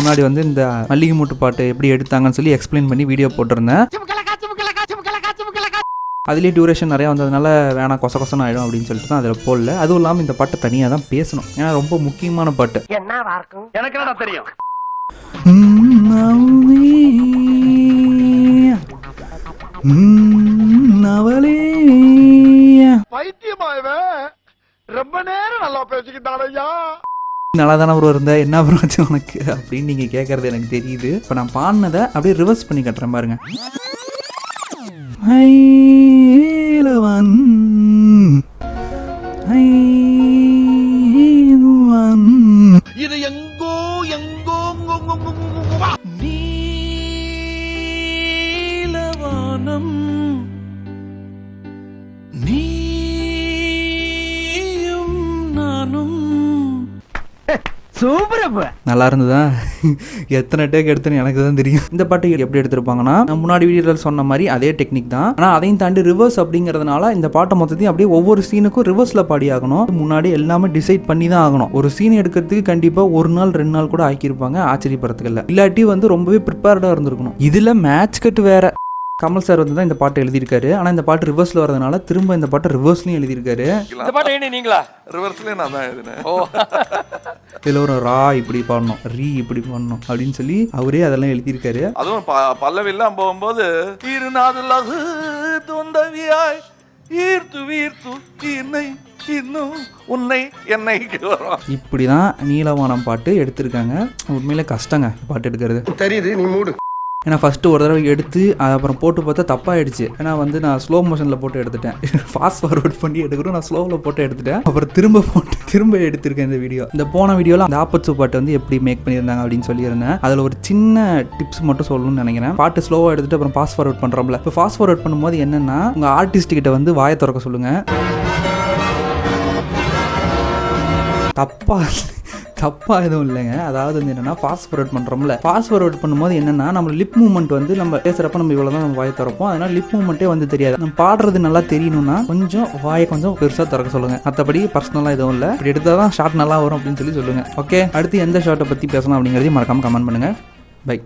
முன்னாடி வந்து இந்த மல்லிகை மூட்டு பாட்டு எப்படி எடுத்தாங்கன்னு சொல்லி எக்ஸ்பிளைன் பண்ணி வீடியோ போட்டிருந்தேன். அதுலேயே டியூரேஷன் நிறையா வந்ததுனால வேணாம் கொச கொசன்னு ஆகிடும் அப்படின்னு சொல்லிட்டு தான் அதில் போடல. அதுவும் இல்லாமல் இந்த பாட்டை தனியாக தான் பேசணும், ஏன்னா ரொம்ப முக்கியமான பாட்டு. எனக்கு தெரியும் ரொம்ப நேரம் நல்லா பேசிக்கிட்டாரையா. நல்லா தானே ப்ரோ இருந்த, என்ன ப்ரோ ஆச்சு உனக்கு அப்படின்னு நீங்கள் கேட்குறது எனக்கு தெரியுது. இப்போ நான் பாடினதை அப்படியே ரிவர்ஸ் பண்ணி கட்டுறேன் பாருங்க. இது எங்கோ எங்கோ நீலவானம் நீயும் நானும். நல்லா இருந்ததா? எத்தனை டேக் எடுத்துன்னு எனக்கு தான் தெரியும். இந்த பாட்டு எப்படி எடுத்திருப்பாங்கன்னா, நான் முன்னாடி வீடியோவில் சொன்ன மாதிரி அதே டெக்னிக் தான், ஆனால் அதையும் தாண்டி ரிவர்ஸ் அப்படிங்கிறதுனால இந்த பாட்டை மொத்தத்தையும் அப்படியே ஒவ்வொரு சீனுக்கும் ரிவர்ஸில் பாடி ஆகணும். முன்னாடி எல்லாமே டிசைட் பண்ணி தான் ஆகணும். ஒரு சீன் எடுக்கிறதுக்கு கண்டிப்பாக 1 நாள் 2 நாள் கூட ஆக்கியிருப்பாங்க, ஆச்சரியப்படுறதுக்கு இல்லை. இல்லாட்டி வந்து ரொம்பவே ப்ரிப்பேர்டாக இருந்திருக்கணும். இதில் மேட்ச் கட்டு வேற. கமல் சார் வந்து தான் இந்த பாட்டு எழுதியிருக்காரு, ஆனால் இந்த பாட்டு ரிவர்ஸில் வரதுனால திரும்ப இந்த பாட்டை ரிவர்ஸ்லையும் எழுதியிருக்காரு. இந்த பாட்டு என்ன நீங்களா? ரிவர்ஸ்லேயும் நான் தான் எழுதினேன். ஓ, இதில் ஒரு ரா இப்படி பாடணும், ரீ இப்படி பாடணும் அப்படின்னு சொல்லி அவரே அதெல்லாம் எழுதியிருக்காரு. அதுவும் பல்லவில்லாம் போகும்போது இருநாதுலகு தொந்தவியாய் ஈர்த்து வீர்த்து என்னை இன்னும் உன்னை என்னைக்கு வரும். இப்படிதான் நீலவானம் பாட்டு எடுத்திருக்காங்க. உண்மையிலே கஷ்டங்க பாட்டு எடுக்கிறது. தெரியுது, நீ மூடு. ஏன்னா ஃபஸ்ட்டு ஒரு தடவை எடுத்து அப்புறம் போட்டு பார்த்தா தப்பாகிடுச்சு. ஏன்னா வந்து நான் ஸ்லோ மோஷனில் போட்டு எடுத்துட்டேன். ஃபாஸ்ட் ஃபார்வர்ட் பண்ணி எடுக்கிறோம், நான் ஸ்லோவில் போட்டு எடுத்துட்டேன். அப்புறம் திரும்ப எடுத்திருக்கேன் இந்த வீடியோ. இந்த போன வீடியோவில் அந்த ஆப்பர்ச்சு பாட்டு வந்து எப்படி மேக் பண்ணியிருந்தாங்க அப்படின்னு சொல்லியிருந்தேன். அதில் ஒரு சின்ன டிப்ஸ் மட்டும் சொல்லணும்னு நினைக்கிறேன். பாட்டு ஸ்லோவாக எடுத்துட்டு அப்புறம் ஃபாஸ்ட் ஃபார்வர்ட் பண்ணுறோம்ல, இப்போ ஃபாஸ்ட் ஃபார்வர்ட் பண்ணும்போது என்னென்னா, உங்கள் ஆர்டிஸ்ட் கிட்ட வந்து வாயை திறக்க சொல்லுங்கள். தப்பாக எதுவும் இல்லைங்க. அதாவது வந்து என்னென்னா, ஃபாஸ்ட் ஃபார்வர்ட் பண்ணுறோம்ல, ஃபாஸ்ட் ஃபார்வர்ட் பண்ணும்போது என்னென்னா, நம்ம லிப் மூவ்மெண்ட் வந்து நம்ம பேசுகிறப்ப நம்ம இவ்வளோ தான் நம்ம வாயை திறப்போம். அதனால் லிப் மூவ்மெண்ட்டே வந்து தெரியாது. நம்ம பாடுறது நல்லா தெரியணும்னா கொஞ்சம் வாயை கொஞ்சம் பெருசாக திறக்க சொல்லுங்கள். மற்றபடி பர்சனலாக எதுவும் இல்லை. இப்படி எடுத்தால் தான் ஷார்ட் நல்லா வரும் அப்படின்னு சொல்லுங்கள். ஓகே, அடுத்து எந்த ஷார்ட்டை பற்றி பேசலாம் அப்படிங்கிறதையும் மறக்காமல் கமெண்ட் பண்ணுங்கள். பை.